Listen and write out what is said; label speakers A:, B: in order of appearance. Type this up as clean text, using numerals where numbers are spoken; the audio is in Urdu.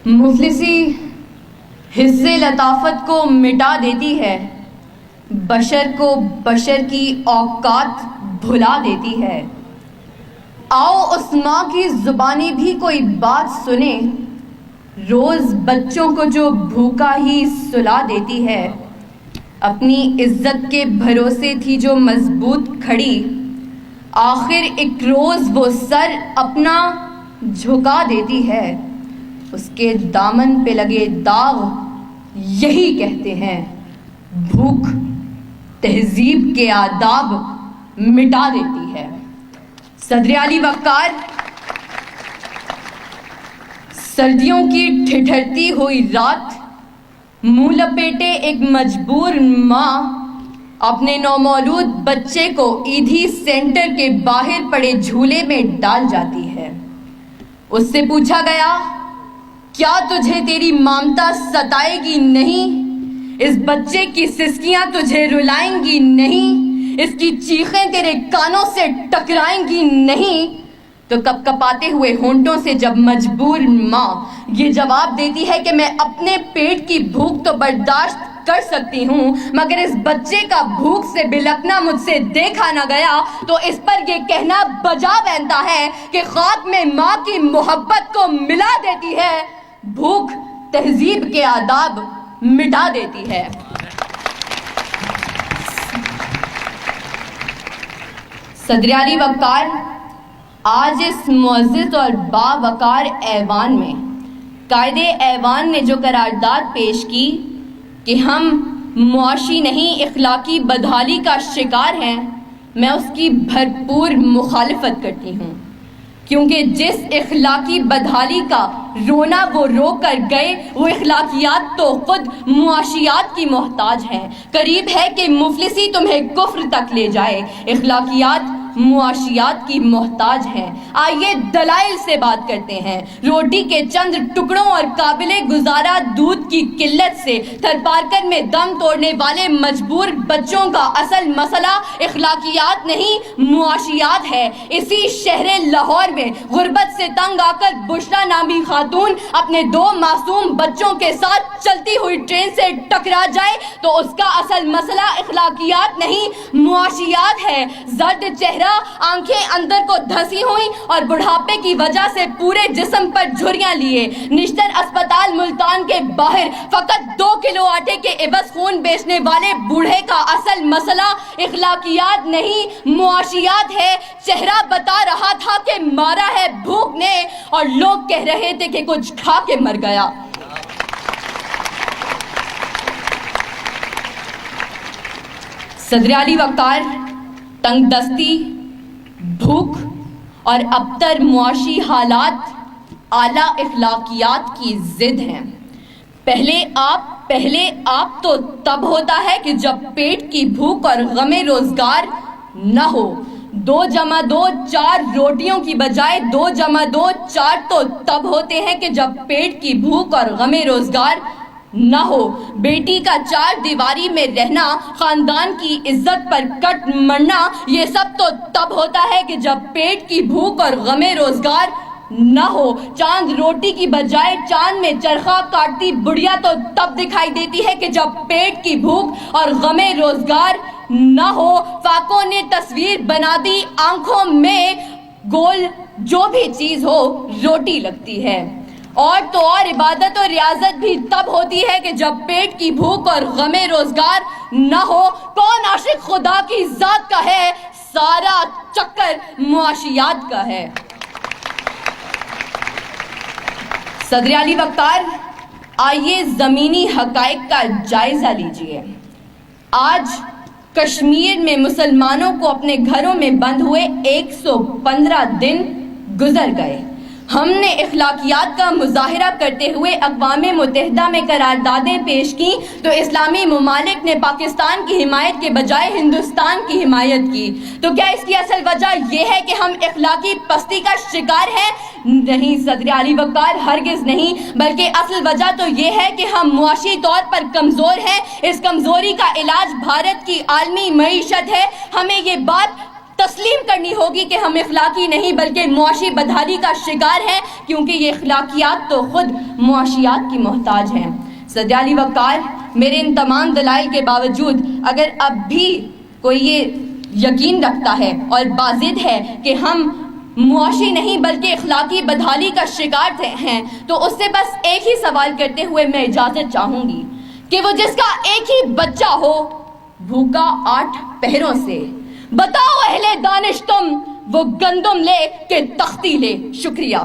A: مفلسی حصے لطافت کو مٹا دیتی ہے، بشر کو بشر کی اوقات بھلا دیتی ہے۔ آؤ اس ماں کی زبانی بھی کوئی بات سنے، روز بچوں کو جو بھوکا ہی سلا دیتی ہے۔ اپنی عزت کے بھروسے تھی جو مضبوط کھڑی، آخر ایک روز وہ سر اپنا جھکا دیتی ہے۔ اس کے دامن پہ لگے داغ یہی کہتے ہیں، بھوک تہذیب کے آداب مٹا دیتی ہے۔ صدر علی وقار، سردیوں کی ٹھٹھرتی ہوئی رات، منہ لپیٹے ایک مجبور ماں اپنے نومولود بچے کو ایدھی سینٹر کے باہر پڑے جھولے میں ڈال جاتی ہے۔ اس سے پوچھا گیا، کیا تجھے تیری مامتا ستائے گی نہیں؟ اس بچے کی سسکیاں تجھے رلائیں گی نہیں؟ اس کی چیخیں تیرے کانوں سے ٹکرائیں گی نہیں؟ تو کپ کپاتے ہوئے ہونٹوں سے جب مجبور ماں یہ جواب دیتی ہے کہ میں اپنے پیٹ کی بھوک تو برداشت کر سکتی ہوں، مگر اس بچے کا بھوک سے بلکنا مجھ سے دیکھا نہ گیا، تو اس پر یہ کہنا بجا بنتا ہے کہ خاک میں ماں کی محبت کو ملا دیتی ہے، بھوک تہذیب کے آداب مٹا دیتی ہے۔ صدر علی وقار، آج اس معزز اور باوقار ایوان میں قائد ایوان نے جو قرارداد پیش کی کہ ہم معاشی نہیں اخلاقی بدحالی کا شکار ہیں، میں اس کی بھرپور مخالفت کرتی ہوں، کیونکہ جس اخلاقی بدحالی کا رونا وہ رو کر گئے، وہ اخلاقیات تو خود معاشیات کی محتاج ہیں۔ قریب ہے کہ مفلسی تمہیں کفر تک لے جائے، اخلاقیات معاشیات کی محتاج ہیں۔ آئیے دلائل سے بات کرتے ہیں۔ روٹی کے چند ٹکڑوں اور قابل گزارا دودھ کی قلت سے تھر پارکر میں دم توڑنے والے مجبور بچوں کا اصل مسئلہ اخلاقیات نہیں معاشیات ہے۔ اسی شہر لاہور میں غربت سے تنگ آ کر بشرا نامی خاتون اپنے 2 معصوم بچوں کے ساتھ چلتی ہوئی ٹرین سے ٹکرا جائے تو اس کا اصل مسئلہ اخلاقیات نہیں معاشیات ہے۔ زرد چہرہ، آنکھیں اندر کو دھسی ہوئی اور بڑھاپے کی وجہ سے پورے جسم پر جھریاں لیے نشتر اسپتال ملتان کے باہر فقط 2 کلو آٹے کے عوض خون بیچنے والے بوڑھے کا اصل مسئلہ اخلاقیات نہیں معاشیات ہے۔ چہرہ بتا رہا تھا کہ مارا ہے بھوک نے، اور لوگ کہہ رہے تھے کہ کچھ کھا کے مر گیا۔ صدر علی وقار، تنگ دستی، بھوک اور ابتر معاشی حالات اعلیٰ اخلاقیات کی ضد ہیں۔ پہلے آپ تو تب ہوتا ہے کہ جب پیٹ کی بھوک اور غم روزگار نہ ہو۔ 2 × 2 4 روٹیوں کی بجائے 2 × 2 4 تو تب ہوتے ہیں کہ جب پیٹ کی بھوک اور غم روزگار نہ ہو۔ بیٹی کا 4 دیواری میں رہنا، خاندان کی عزت پر کٹ مرنا، یہ سب تو تب ہوتا ہے کہ جب پیٹ کی بھوک اور غم روزگار نہ ہو۔ چاند روٹی کی بجائے چاند میں چرخہ کاٹتی بڑھیا تو تب دکھائی دیتی ہے کہ جب پیٹ کی بھوک اور غم روزگار نہ ہو۔ فاقوں نے تصویر بنا دی آنکھوں میں، گول جو بھی چیز ہو روٹی لگتی ہے۔ اور تو اور عبادت اور ریاضت بھی تب ہوتی ہے کہ جب پیٹ کی بھوک اور غم روزگار نہ ہو۔ کون عاشق خدا کی ذات کا ہے؟ سارا چکر معاشیات کا ہے۔ صدر علی وقار، آئیے زمینی حقائق کا جائزہ لیجئے۔ آج کشمیر میں مسلمانوں کو اپنے گھروں میں بند ہوئے 115 دن گزر گئے۔ ہم نے اخلاقیات کا مظاہرہ کرتے ہوئے اقوام متحدہ میں قراردادیں پیش کی تو اسلامی ممالک نے پاکستان کی حمایت کے بجائے ہندوستان کی حمایت کی۔ تو کیا اس کی اصل وجہ یہ ہے کہ ہم اخلاقی پستی کا شکار ہیں؟ نہیں صدر علی وقار، ہرگز نہیں، بلکہ اصل وجہ تو یہ ہے کہ ہم معاشی طور پر کمزور ہیں۔ اس کمزوری کا علاج بھارت کی عالمی معیشت ہے۔ ہمیں یہ بات تسلیم کرنی ہوگی کہ ہم اخلاقی نہیں بلکہ معاشی بدحالی کا شکار ہیں، کیونکہ یہ اخلاقیات تو خود معاشیات کی محتاج ہیں۔ صدر علی وقار، میرے ان تمام دلائل کے باوجود اگر اب بھی کوئی یہ یقین رکھتا ہے اور بازد ہے کہ ہم معاشی نہیں بلکہ اخلاقی بدحالی کا شکار ہیں، تو اس سے بس ایک ہی سوال کرتے ہوئے میں اجازت چاہوں گی کہ وہ جس کا ایک ہی بچہ ہو بھوکا 8 پہروں سے، بتاؤ اہل دانش تم وہ گندم لے کہ تختی لے۔ شکریہ۔